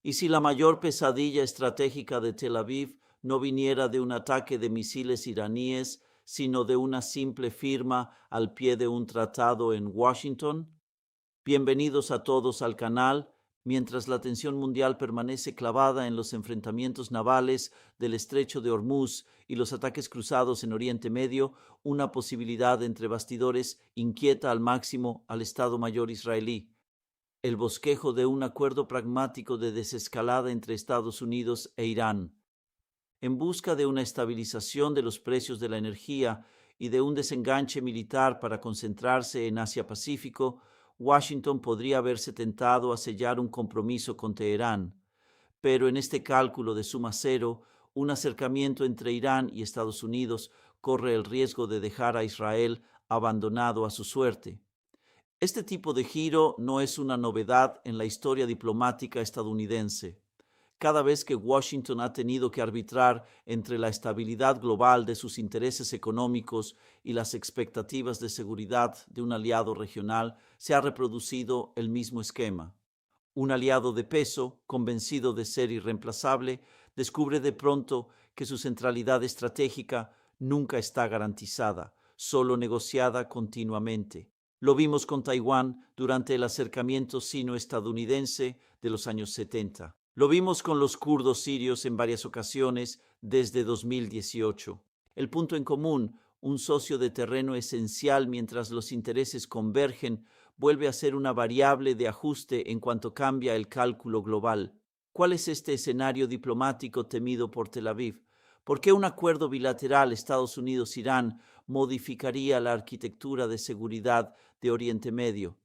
¿Y si la mayor pesadilla estratégica de Tel Aviv no viniera de un ataque de misiles iraníes, sino de una simple firma al pie de un tratado en Washington? Bienvenidos a todos al canal. Mientras la atención mundial permanece clavada en los enfrentamientos navales del Estrecho de Hormuz y los ataques cruzados en Oriente Medio, una posibilidad entre bastidores inquieta al máximo al Estado Mayor israelí: el bosquejo de un acuerdo pragmático de desescalada entre Estados Unidos e Irán. En busca de una estabilización de los precios de la energía y de un desenganche militar para concentrarse en Asia-Pacífico, Washington podría haberse tentado a sellar un compromiso con Teherán. Pero en este cálculo de suma cero, un acercamiento entre Irán y Estados Unidos corre el riesgo de dejar a Israel abandonado a su suerte. Este tipo de giro no es una novedad en la historia diplomática estadounidense. Cada vez que Washington ha tenido que arbitrar entre la estabilidad global de sus intereses económicos y las expectativas de seguridad de un aliado regional, se ha reproducido el mismo esquema. Un aliado de peso, convencido de ser irreemplazable, descubre de pronto que su centralidad estratégica nunca está garantizada, solo negociada continuamente. Lo vimos con Taiwán durante el acercamiento sino-estadounidense de los años 70. Lo vimos con los kurdos sirios en varias ocasiones desde 2018. El punto en común, un socio de terreno esencial mientras los intereses convergen, vuelve a ser una variable de ajuste en cuanto cambia el cálculo global. ¿Cuál es este escenario diplomático temido por Tel Aviv? ¿Por qué un acuerdo bilateral Estados Unidos-Irán modificaría la arquitectura de seguridad de Oriente Medio?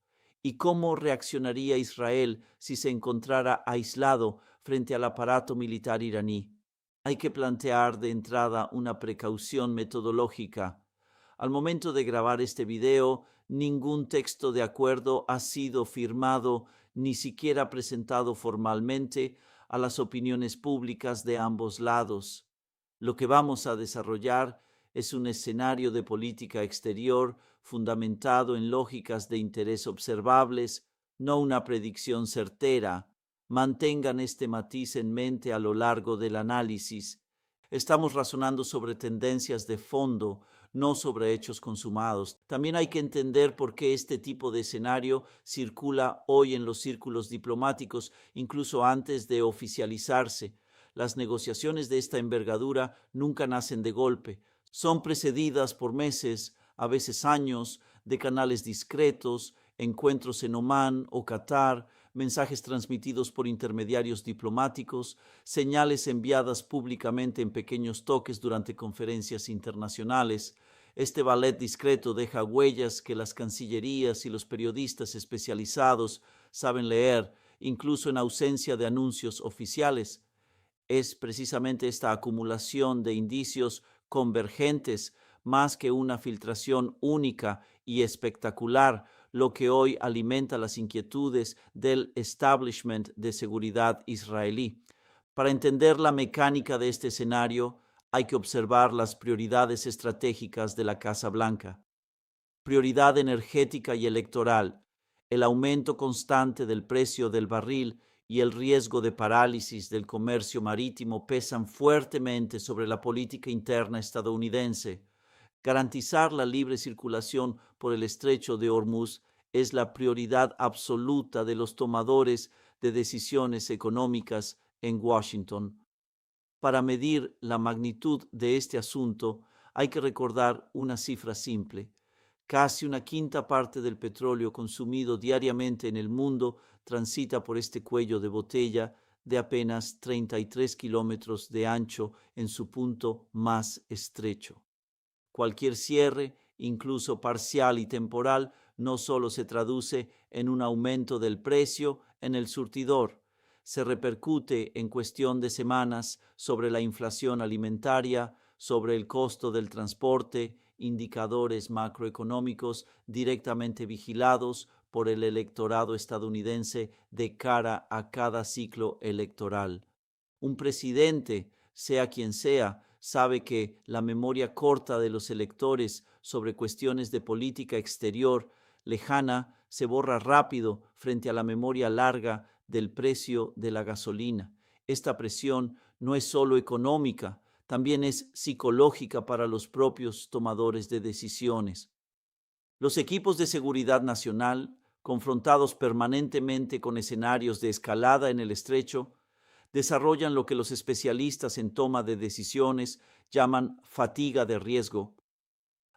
¿Y cómo reaccionaría Israel si se encontrara aislado frente al aparato militar iraní? Hay que plantear de entrada una precaución metodológica. Al momento de grabar este video, ningún texto de acuerdo ha sido firmado, ni siquiera presentado formalmente a las opiniones públicas de ambos lados. Lo que vamos a desarrollar es un escenario de política exterior fundamentado en lógicas de interés observables, no una predicción certera. Mantengan este matiz en mente a lo largo del análisis. Estamos razonando sobre tendencias de fondo, no sobre hechos consumados. También hay que entender por qué este tipo de escenario circula hoy en los círculos diplomáticos, incluso antes de oficializarse. Las negociaciones de esta envergadura nunca nacen de golpe. Son precedidas por meses, a veces años, de canales discretos, encuentros en Omán o Qatar, mensajes transmitidos por intermediarios diplomáticos, señales enviadas públicamente en pequeños toques durante conferencias internacionales. Este ballet discreto deja huellas que las cancillerías y los periodistas especializados saben leer, incluso en ausencia de anuncios oficiales. Es precisamente esta acumulación de indicios convergentes, más que una filtración única y espectacular, lo que hoy alimenta las inquietudes del establishment de seguridad israelí. Para entender la mecánica de este escenario, hay que observar las prioridades estratégicas de la Casa Blanca. Prioridad energética y electoral. El aumento constante del precio del barril y el riesgo de parálisis del comercio marítimo pesan fuertemente sobre la política interna estadounidense. Garantizar la libre circulación por el estrecho de Hormuz es la prioridad absoluta de los tomadores de decisiones económicas en Washington. Para medir la magnitud de este asunto, hay que recordar una cifra simple. Casi una quinta parte del petróleo consumido diariamente en el mundo transita por este cuello de botella de apenas 33 kilómetros de ancho en su punto más estrecho. Cualquier cierre, incluso parcial y temporal, no solo se traduce en un aumento del precio en el surtidor, se repercute en cuestión de semanas sobre la inflación alimentaria, sobre el costo del transporte, indicadores macroeconómicos directamente vigilados por el electorado estadounidense de cara a cada ciclo electoral. Un presidente, sea quien sea, sabe que la memoria corta de los electores sobre cuestiones de política exterior lejana se borra rápido frente a la memoria larga del precio de la gasolina. Esta presión no es solo económica, también es psicológica para los propios tomadores de decisiones. Los equipos de seguridad nacional, confrontados permanentemente con escenarios de escalada en el estrecho, desarrollan lo que los especialistas en toma de decisiones llaman fatiga de riesgo.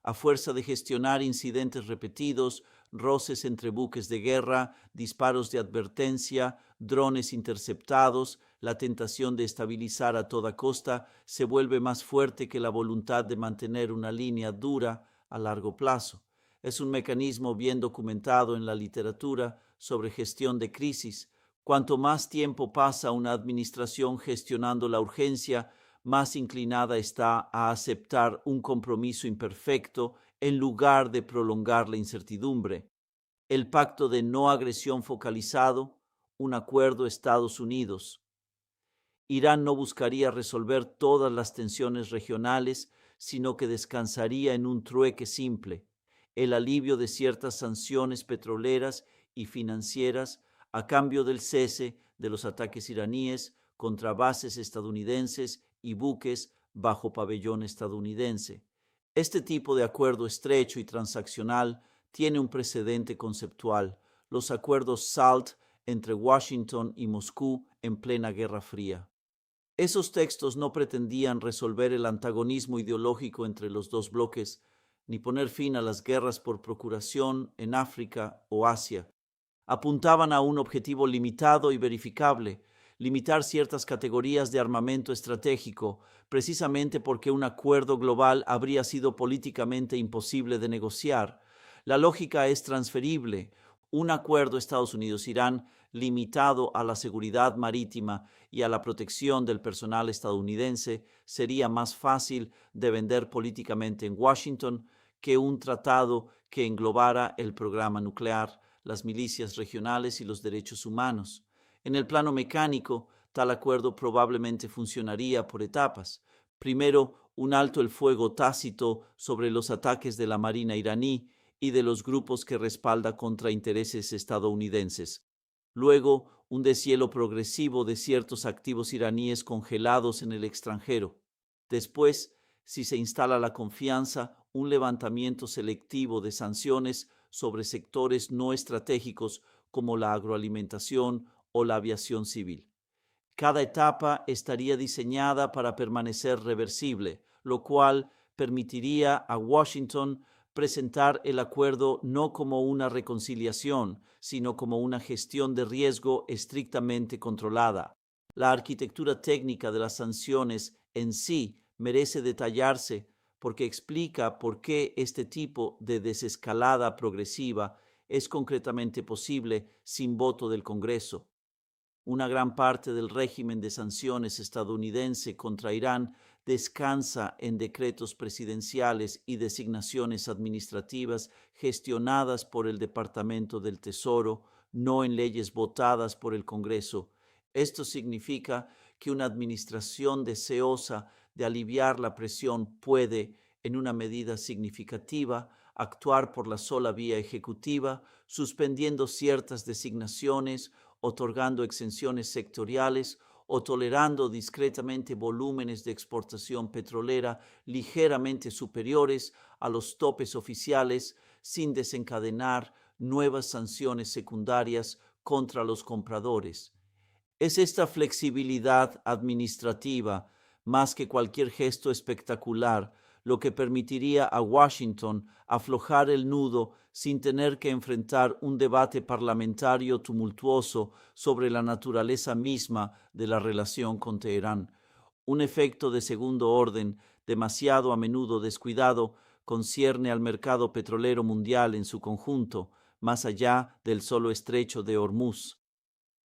A fuerza de gestionar incidentes repetidos, roces entre buques de guerra, disparos de advertencia, drones interceptados, la tentación de estabilizar a toda costa se vuelve más fuerte que la voluntad de mantener una línea dura a largo plazo. Es un mecanismo bien documentado en la literatura sobre gestión de crisis. Cuanto más tiempo pasa una administración gestionando la urgencia, más inclinada está a aceptar un compromiso imperfecto en lugar de prolongar la incertidumbre. El pacto de no agresión focalizado, un acuerdo Estados Unidos. Irán no buscaría resolver todas las tensiones regionales, sino que descansaría en un trueque simple: el alivio de ciertas sanciones petroleras y financieras a cambio del cese de los ataques iraníes contra bases estadounidenses y buques bajo pabellón estadounidense. Este tipo de acuerdo estrecho y transaccional tiene un precedente conceptual: los acuerdos SALT entre Washington y Moscú en plena Guerra Fría. Esos textos no pretendían resolver el antagonismo ideológico entre los dos bloques, ni poner fin a las guerras por procuración en África o Asia. Apuntaban a un objetivo limitado y verificable: limitar ciertas categorías de armamento estratégico, precisamente porque un acuerdo global habría sido políticamente imposible de negociar. La lógica es transferible. Un acuerdo Estados Unidos-Irán limitado a la seguridad marítima y a la protección del personal estadounidense sería más fácil de vender políticamente en Washington que un tratado que englobara el programa nuclear, las milicias regionales y los derechos humanos. En el plano mecánico, tal acuerdo probablemente funcionaría por etapas. Primero, un alto el fuego tácito sobre los ataques de la Marina iraní y de los grupos que respalda contra intereses estadounidenses. Luego, un deshielo progresivo de ciertos activos iraníes congelados en el extranjero. Después, si se instala la confianza, un levantamiento selectivo de sanciones sobre sectores no estratégicos como la agroalimentación o la aviación civil. Cada etapa estaría diseñada para permanecer reversible, lo cual permitiría a Washington presentar el acuerdo no como una reconciliación, sino como una gestión de riesgo estrictamente controlada. La arquitectura técnica de las sanciones en sí merece detallarse, porque explica por qué este tipo de desescalada progresiva es concretamente posible sin voto del Congreso. Una gran parte del régimen de sanciones estadounidense contra Irán descansa en decretos presidenciales y designaciones administrativas gestionadas por el Departamento del Tesoro, no en leyes votadas por el Congreso. Esto significa que una administración deseosa de aliviar la presión puede, en una medida significativa, actuar por la sola vía ejecutiva, suspendiendo ciertas designaciones, otorgando exenciones sectoriales o tolerando discretamente volúmenes de exportación petrolera ligeramente superiores a los topes oficiales, sin desencadenar nuevas sanciones secundarias contra los compradores. Es esta flexibilidad administrativa, más que cualquier gesto espectacular, lo que permitiría a Washington aflojar el nudo sin tener que enfrentar un debate parlamentario tumultuoso sobre la naturaleza misma de la relación con Teherán. Un efecto de segundo orden, demasiado a menudo descuidado, concierne al mercado petrolero mundial en su conjunto, más allá del solo estrecho de Hormuz.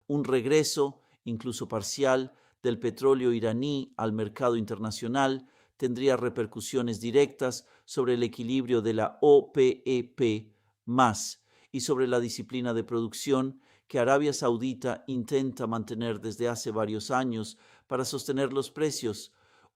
Un regreso, incluso parcial, del petróleo iraní al mercado internacional tendría repercusiones directas sobre el equilibrio de la OPEP más y sobre la disciplina de producción que Arabia Saudita intenta mantener desde hace varios años para sostener los precios.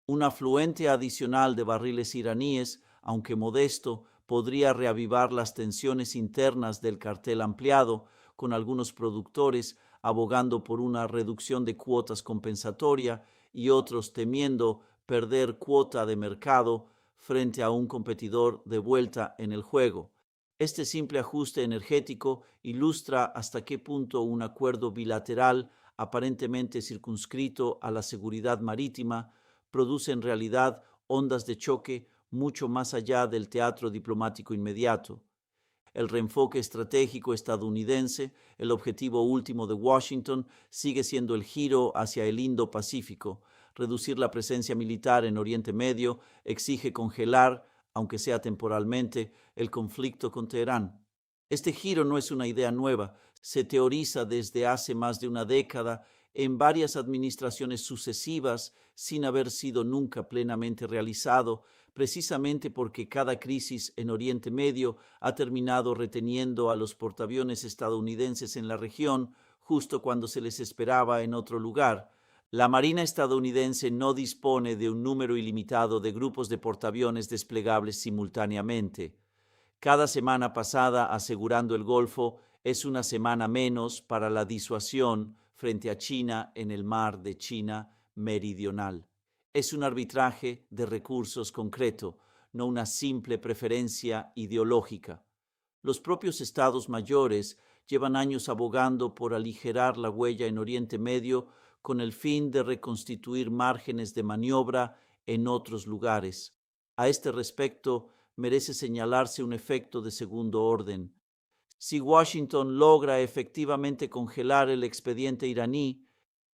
Un afluente adicional de barriles iraníes, aunque modesto, podría reavivar las tensiones internas del cartel ampliado, con algunos productores abogando por una reducción de cuotas compensatoria, y otros temiendo perder cuota de mercado frente a un competidor de vuelta en el juego. Este simple ajuste energético ilustra hasta qué punto un acuerdo bilateral aparentemente circunscrito a la seguridad marítima produce en realidad ondas de choque mucho más allá del teatro diplomático inmediato. El reenfoque estratégico estadounidense, el objetivo último de Washington, sigue siendo el giro hacia el Indo-Pacífico. Reducir la presencia militar en Oriente Medio exige congelar, aunque sea temporalmente, el conflicto con Teherán. Este giro no es una idea nueva, se teoriza desde hace más de una década en varias administraciones sucesivas sin haber sido nunca plenamente realizado, precisamente porque cada crisis en Oriente Medio ha terminado reteniendo a los portaaviones estadounidenses en la región justo cuando se les esperaba en otro lugar. La Marina estadounidense no dispone de un número ilimitado de grupos de portaaviones desplegables simultáneamente. Cada semana pasada asegurando el Golfo es una semana menos para la disuasión frente a China en el mar de China Meridional. Es un arbitraje de recursos concreto, no una simple preferencia ideológica. Los propios estados mayores llevan años abogando por aligerar la huella en Oriente Medio con el fin de reconstituir márgenes de maniobra en otros lugares. A este respecto, merece señalarse un efecto de segundo orden. Si Washington logra efectivamente congelar el expediente iraní,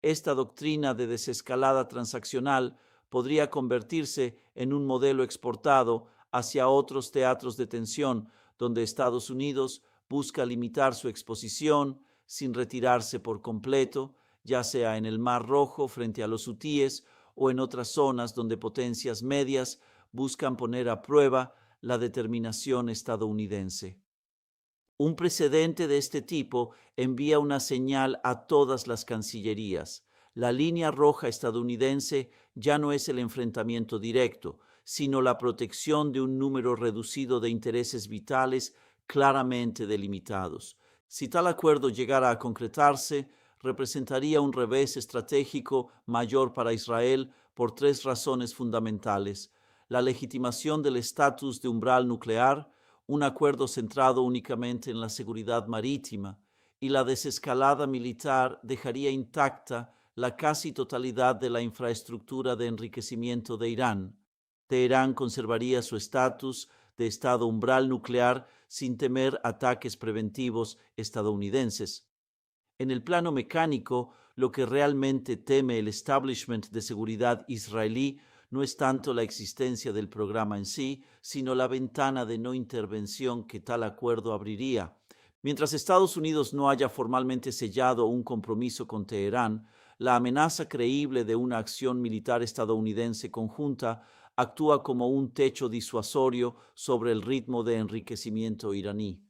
esta doctrina de desescalada transaccional podría convertirse en un modelo exportado hacia otros teatros de tensión, donde Estados Unidos busca limitar su exposición sin retirarse por completo, ya sea en el Mar Rojo frente a los hutíes o en otras zonas donde potencias medias buscan poner a prueba la determinación estadounidense. Un precedente de este tipo envía una señal a todas las cancillerías. La línea roja estadounidense ya no es el enfrentamiento directo, sino la protección de un número reducido de intereses vitales claramente delimitados. Si tal acuerdo llegara a concretarse, representaría un revés estratégico mayor para Israel por tres razones fundamentales: la legitimación del estatus de umbral nuclear, un acuerdo centrado únicamente en la seguridad marítima, y la desescalada militar dejaría intacta la casi totalidad de la infraestructura de enriquecimiento de Irán. Teherán conservaría su estatus de estado umbral nuclear sin temer ataques preventivos estadounidenses. En el plano mecánico, lo que realmente teme el establishment de seguridad israelí no es tanto la existencia del programa en sí, sino la ventana de no intervención que tal acuerdo abriría. Mientras Estados Unidos no haya formalmente sellado un compromiso con Teherán, la amenaza creíble de una acción militar estadounidense conjunta actúa como un techo disuasorio sobre el ritmo de enriquecimiento iraní.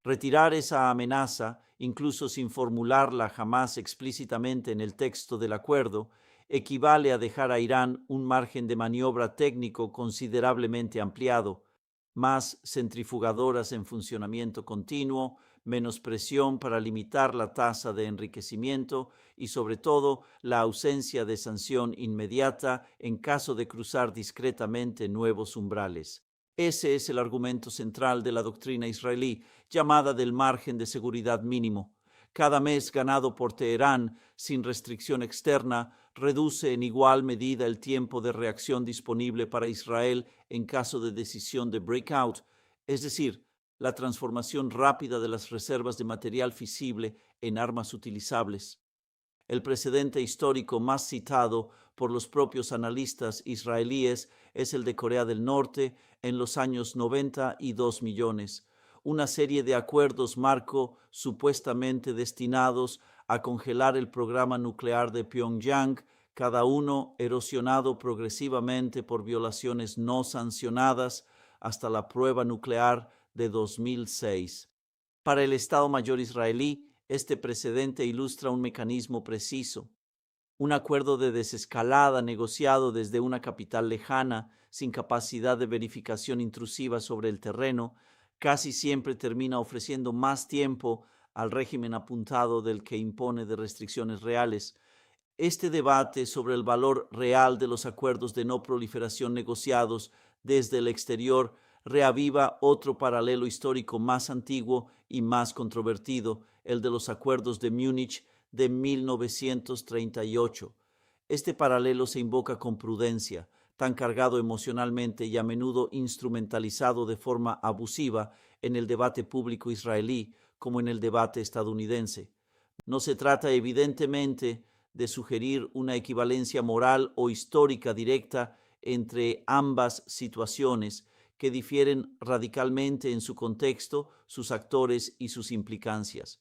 Retirar esa amenaza, incluso sin formularla jamás explícitamente en el texto del acuerdo, equivale a dejar a Irán un margen de maniobra técnico considerablemente ampliado, más centrifugadoras en funcionamiento continuo, menos presión para limitar la tasa de enriquecimiento y, sobre todo, la ausencia de sanción inmediata en caso de cruzar discretamente nuevos umbrales. Ese es el argumento central de la doctrina israelí, llamada del margen de seguridad mínimo. Cada mes ganado por Teherán sin restricción externa reduce en igual medida el tiempo de reacción disponible para Israel en caso de decisión de breakout, es decir, la transformación rápida de las reservas de material fisible en armas utilizables. El precedente histórico más citado por los propios analistas israelíes es el de Corea del Norte en los años 90 y 2 millones, una serie de acuerdos marco supuestamente destinados a congelar el programa nuclear de Pyongyang, cada uno erosionado progresivamente por violaciones no sancionadas hasta la prueba nuclear de 2006. Para el Estado Mayor israelí, este precedente ilustra un mecanismo preciso. Un acuerdo de desescalada negociado desde una capital lejana, sin capacidad de verificación intrusiva sobre el terreno, casi siempre termina ofreciendo más tiempo al régimen apuntado del que impone de restricciones reales. Este debate sobre el valor real de los acuerdos de no proliferación negociados desde el exterior reaviva otro paralelo histórico más antiguo y más controvertido, el de los acuerdos de Múnich de 1938. Este paralelo se invoca con prudencia, tan cargado emocionalmente y a menudo instrumentalizado de forma abusiva en el debate público israelí como en el debate estadounidense. No se trata evidentemente de sugerir una equivalencia moral o histórica directa entre ambas situaciones, que difieren radicalmente en su contexto, sus actores y sus implicancias.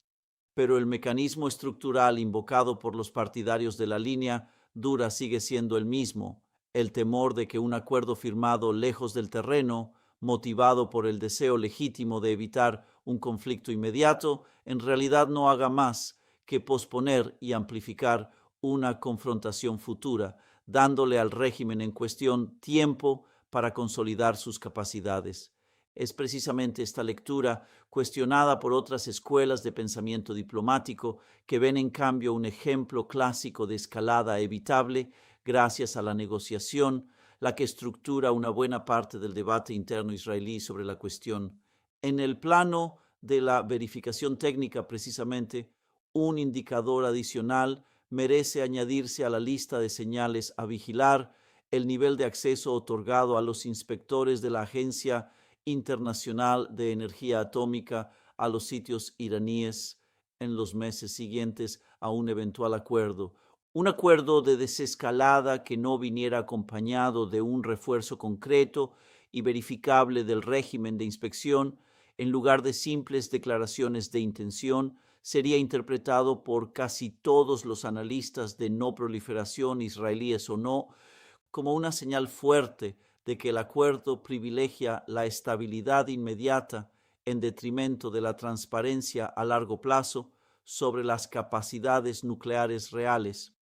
Pero el mecanismo estructural invocado por los partidarios de la línea dura sigue siendo el mismo: el temor de que un acuerdo firmado lejos del terreno, motivado por el deseo legítimo de evitar un conflicto inmediato, en realidad no haga más que posponer y amplificar una confrontación futura, dándole al régimen en cuestión tiempo para consolidar sus capacidades. Es precisamente esta lectura, cuestionada por otras escuelas de pensamiento diplomático, que ven en cambio un ejemplo clásico de escalada evitable gracias a la negociación, la que estructura una buena parte del debate interno israelí sobre la cuestión. En el plano de la verificación técnica, precisamente, un indicador adicional merece añadirse a la lista de señales a vigilar: el nivel de acceso otorgado a los inspectores de la Agencia Internacional de Energía Atómica a los sitios iraníes en los meses siguientes a un eventual acuerdo. Un acuerdo de desescalada que no viniera acompañado de un refuerzo concreto y verificable del régimen de inspección, en lugar de simples declaraciones de intención, sería interpretado por casi todos los analistas de no proliferación, israelíes o no, como una señal fuerte de que el acuerdo privilegia la estabilidad inmediata en detrimento de la transparencia a largo plazo sobre las capacidades nucleares reales.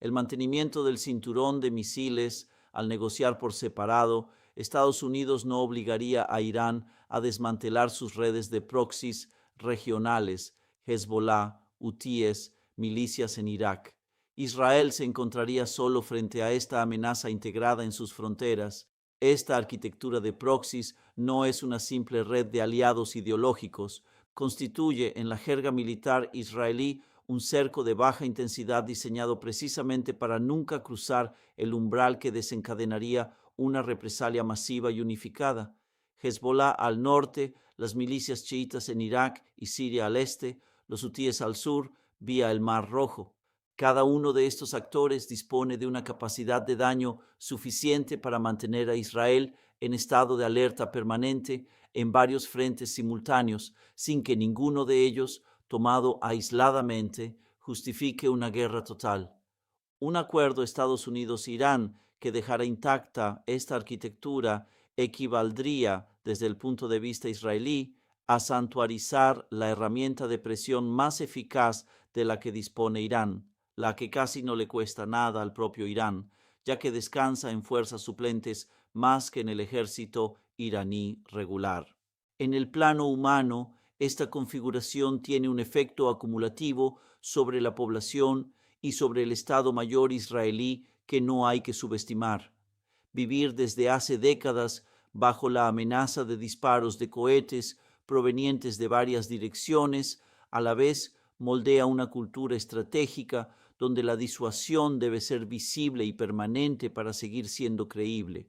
El mantenimiento del cinturón de misiles al negociar por separado, Estados Unidos no obligaría a Irán a desmantelar sus redes de proxies regionales, Hezbollah, hutíes, milicias en Irak. Israel se encontraría solo frente a esta amenaza integrada en sus fronteras. Esta arquitectura de proxies no es una simple red de aliados ideológicos, constituye en la jerga militar israelí un cerco de baja intensidad diseñado precisamente para nunca cruzar el umbral que desencadenaría una represalia masiva y unificada. Hezbollah al norte, las milicias chiitas en Irak y Siria al este, los hutíes al sur, vía el Mar Rojo. Cada uno de estos actores dispone de una capacidad de daño suficiente para mantener a Israel en estado de alerta permanente en varios frentes simultáneos, sin que ninguno de ellos, tomado aisladamente, justifique una guerra total. Un acuerdo Estados Unidos-Irán que dejara intacta esta arquitectura equivaldría, desde el punto de vista israelí, a santuarizar la herramienta de presión más eficaz de la que dispone Irán, la que casi no le cuesta nada al propio Irán, ya que descansa en fuerzas suplentes más que en el ejército iraní regular. En el plano humano, esta configuración tiene un efecto acumulativo sobre la población y sobre el Estado Mayor israelí que no hay que subestimar. Vivir desde hace décadas bajo la amenaza de disparos de cohetes provenientes de varias direcciones, a la vez moldea una cultura estratégica donde la disuasión debe ser visible y permanente para seguir siendo creíble.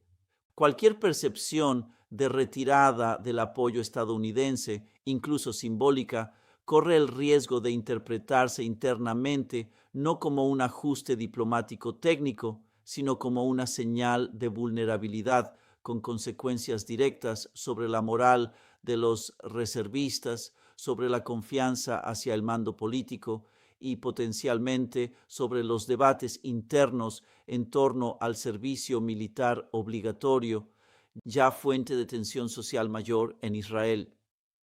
Cualquier percepción de retirada del apoyo estadounidense, incluso simbólica, corre el riesgo de interpretarse internamente no como un ajuste diplomático técnico, sino como una señal de vulnerabilidad con consecuencias directas sobre la moral de los reservistas, sobre la confianza hacia el mando político y potencialmente sobre los debates internos en torno al servicio militar obligatorio, ya fuente de tensión social mayor en Israel.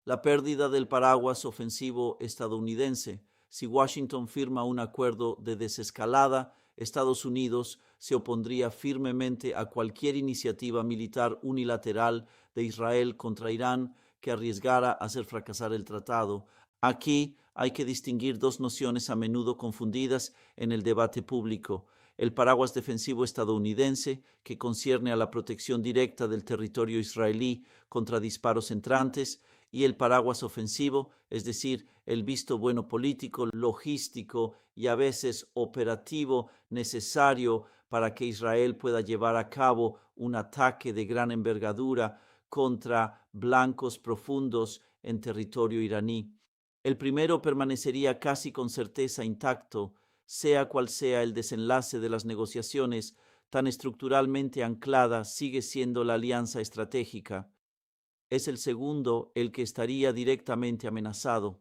La pérdida del paraguas ofensivo estadounidense. Si Washington firma un acuerdo de desescalada, Estados Unidos se opondría firmemente a cualquier iniciativa militar unilateral de Israel contra Irán que arriesgara a hacer fracasar el tratado, Aquí hay que distinguir dos nociones a menudo confundidas en el debate público: el paraguas defensivo estadounidense, que concierne a la protección directa del territorio israelí contra disparos entrantes, y el paraguas ofensivo, es decir, el visto bueno político, logístico y a veces operativo necesario para que Israel pueda llevar a cabo un ataque de gran envergadura contra blancos profundos en territorio iraní. El primero permanecería casi con certeza intacto, sea cual sea el desenlace de las negociaciones. Tan estructuralmente anclada sigue siendo la alianza estratégica. Es el segundo el que estaría directamente amenazado.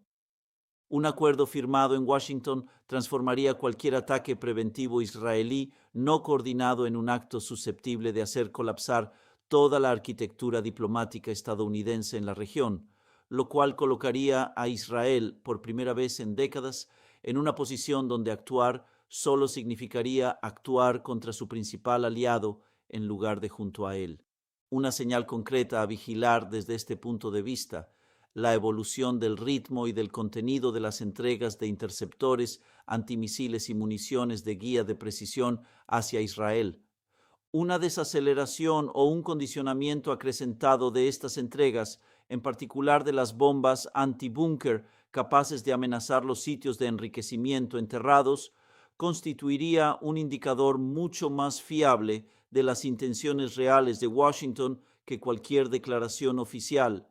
Un acuerdo firmado en Washington transformaría cualquier ataque preventivo israelí no coordinado en un acto susceptible de hacer colapsar toda la arquitectura diplomática estadounidense en la región, lo cual colocaría a Israel, por primera vez en décadas, en una posición donde actuar solo significaría actuar contra su principal aliado en lugar de junto a él. Una señal concreta a vigilar desde este punto de vista: la evolución del ritmo y del contenido de las entregas de interceptores, antimisiles y municiones de guía de precisión hacia Israel. Una desaceleración o un condicionamiento acrecentado de estas entregas, en particular de las bombas antibúnker capaces de amenazar los sitios de enriquecimiento enterrados, constituiría un indicador mucho más fiable de las intenciones reales de Washington que cualquier declaración oficial.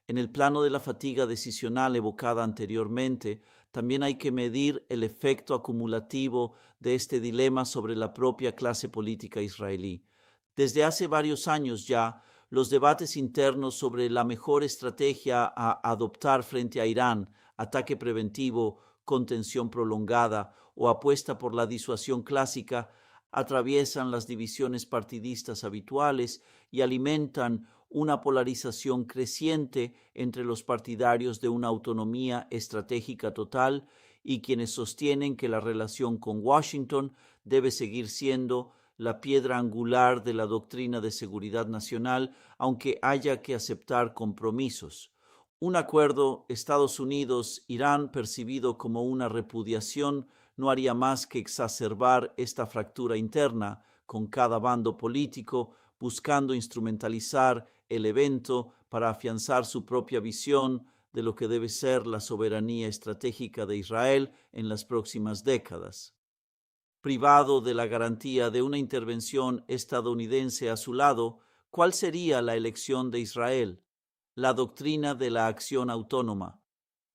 En el plano de la fatiga decisional evocada anteriormente, también hay que medir el efecto acumulativo de este dilema sobre la propia clase política israelí. Desde hace varios años ya, los debates internos sobre la mejor estrategia a adoptar frente a Irán, ataque preventivo, contención prolongada o apuesta por la disuasión clásica, atraviesan las divisiones partidistas habituales y alimentan una polarización creciente entre los partidarios de una autonomía estratégica total y quienes sostienen que la relación con Washington debe seguir siendo la piedra angular de la doctrina de seguridad nacional, aunque haya que aceptar compromisos. Un acuerdo Estados Unidos-Irán percibido como una repudiación no haría más que exacerbar esta fractura interna, con cada bando político buscando instrumentalizar el evento para afianzar su propia visión de lo que debe ser la soberanía estratégica de Israel en las próximas décadas. Privado de la garantía de una intervención estadounidense a su lado, ¿cuál sería la elección de Israel? La doctrina de la acción autónoma.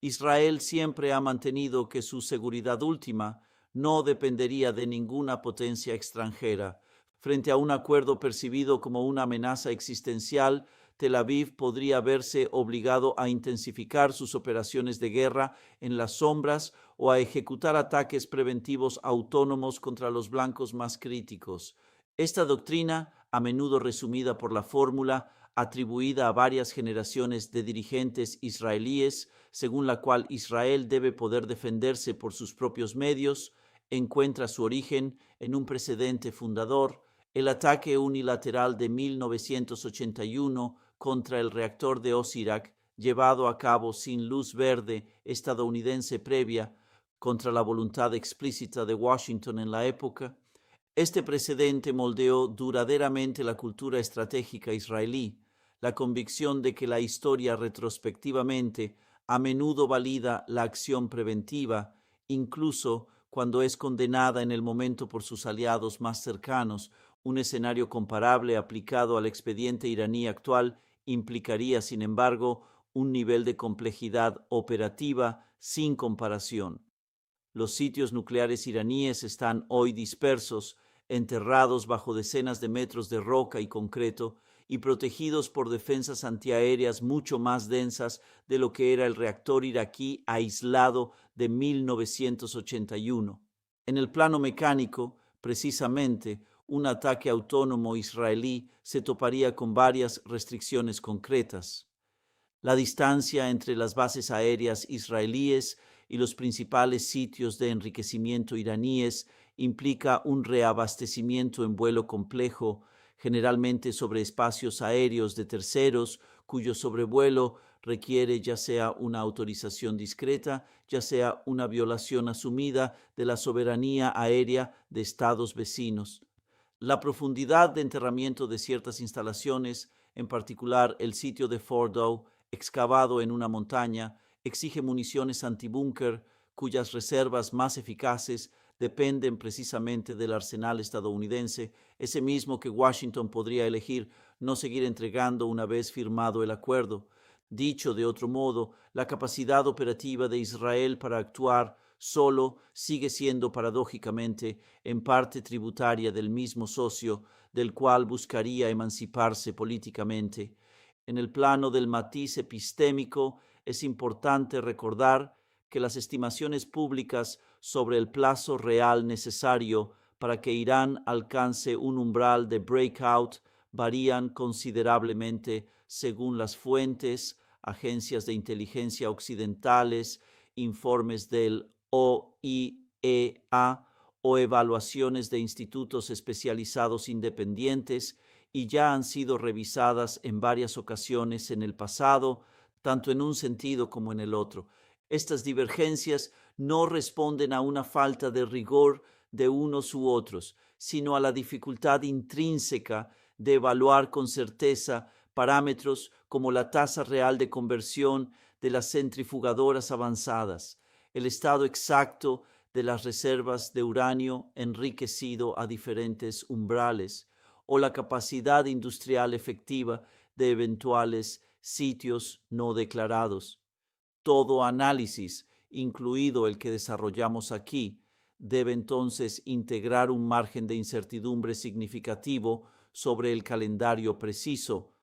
Israel siempre ha mantenido que su seguridad última no dependería de ninguna potencia extranjera. Frente a un acuerdo percibido como una amenaza existencial, Tel Aviv podría verse obligado a intensificar sus operaciones de guerra en las sombras o a ejecutar ataques preventivos autónomos contra los blancos más críticos. Esta doctrina, a menudo resumida por la fórmula atribuida a varias generaciones de dirigentes israelíes, según la cual Israel debe poder defenderse por sus propios medios, encuentra su origen en un precedente fundador: el ataque unilateral de 1981 contra el reactor de Osirak, llevado a cabo sin luz verde estadounidense previa, contra la voluntad explícita de Washington en la época. Este precedente moldeó duraderamente la cultura estratégica israelí. La convicción de que la historia retrospectivamente a menudo valida la acción preventiva, incluso cuando es condenada en el momento por sus aliados más cercanos. Un escenario comparable aplicado al expediente iraní actual implicaría, sin embargo, un nivel de complejidad operativa sin comparación. Los sitios nucleares iraníes están hoy dispersos, enterrados bajo decenas de metros de roca y concreto y protegidos por defensas antiaéreas mucho más densas de lo que era el reactor iraquí aislado de 1981. En el plano mecánico, precisamente, un ataque autónomo israelí se toparía con varias restricciones concretas. La distancia entre las bases aéreas israelíes y los principales sitios de enriquecimiento iraníes implica un reabastecimiento en vuelo complejo, generalmente sobre espacios aéreos de terceros, cuyo sobrevuelo requiere ya sea una autorización discreta, ya sea una violación asumida de la soberanía aérea de estados vecinos. La profundidad de enterramiento de ciertas instalaciones, en particular el sitio de Fordow, excavado en una montaña, exige municiones antibúnker, cuyas reservas más eficaces dependen precisamente del arsenal estadounidense, ese mismo que Washington podría elegir no seguir entregando una vez firmado el acuerdo. Dicho de otro modo, la capacidad operativa de Israel para actuar solo sigue siendo paradójicamente en parte tributaria del mismo socio del cual buscaría emanciparse políticamente. En el plano del matiz epistémico, es importante recordar que las estimaciones públicas sobre el plazo real necesario para que Irán alcance un umbral de breakout varían considerablemente según las fuentes, agencias de inteligencia occidentales, informes del OIEA o evaluaciones de institutos especializados independientes, y ya han sido revisadas en varias ocasiones en el pasado, tanto en un sentido como en el otro. Estas divergencias no responden a una falta de rigor de unos u otros, sino a la dificultad intrínseca de evaluar con certeza parámetros como la tasa real de conversión de las centrifugadoras avanzadas, el estado exacto de las reservas de uranio enriquecido a diferentes umbrales, o la capacidad industrial efectiva de eventuales sitios no declarados. Todo análisis, incluido el que desarrollamos aquí, debe entonces integrar un margen de incertidumbre significativo sobre el calendario preciso,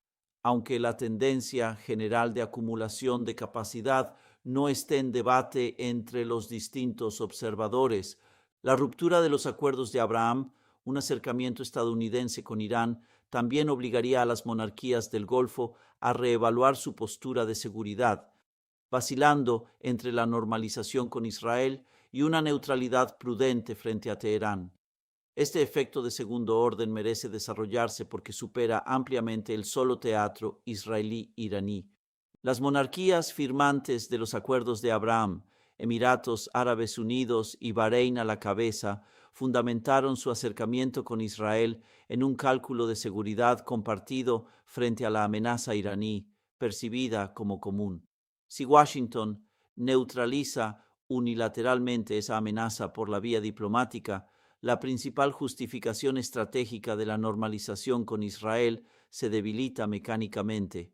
aunque la tendencia general de acumulación de capacidad no esté en debate entre los distintos observadores. La ruptura de los acuerdos de Abraham, un acercamiento estadounidense con Irán, también obligaría a las monarquías del Golfo a reevaluar su postura de seguridad, vacilando entre la normalización con Israel y una neutralidad prudente frente a Teherán. Este efecto de segundo orden merece desarrollarse porque supera ampliamente el solo teatro israelí-iraní. Las monarquías firmantes de los acuerdos de Abraham, Emiratos Árabes Unidos y Bahrein a la cabeza, fundamentaron su acercamiento con Israel en un cálculo de seguridad compartido frente a la amenaza iraní, percibida como común. Si Washington neutraliza unilateralmente esa amenaza por la vía diplomática, la principal justificación estratégica de la normalización con Israel se debilita mecánicamente.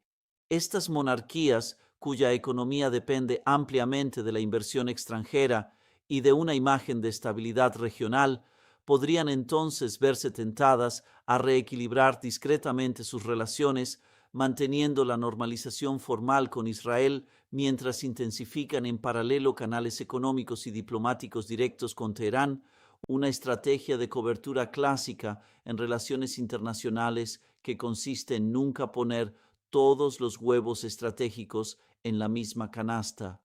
Estas monarquías, cuya economía depende ampliamente de la inversión extranjera y de una imagen de estabilidad regional, podrían entonces verse tentadas a reequilibrar discretamente sus relaciones, manteniendo la normalización formal con Israel mientras intensifican en paralelo canales económicos y diplomáticos directos con Teherán, una estrategia de cobertura clásica en relaciones internacionales que consiste en nunca poner todos los huevos estratégicos en la misma canasta.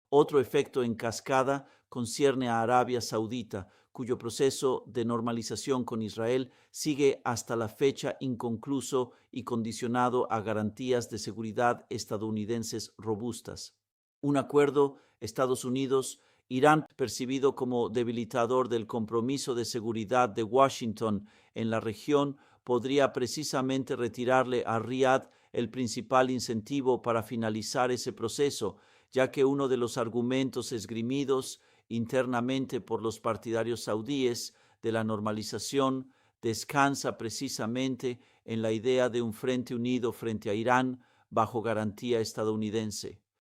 Otro efecto en cascada concierne a Arabia Saudita, cuyo proceso de normalización con Israel sigue hasta la fecha inconcluso y condicionado a garantías de seguridad estadounidenses robustas. Un acuerdo Estados Unidos-Irán, percibido como debilitador del compromiso de seguridad de Washington en la región, podría precisamente retirarle a Riad el principal incentivo para finalizar ese proceso, ya que uno de los argumentos esgrimidos internamente por los partidarios saudíes de la normalización descansa precisamente en la idea de un frente unido frente a Irán bajo garantía estadounidense.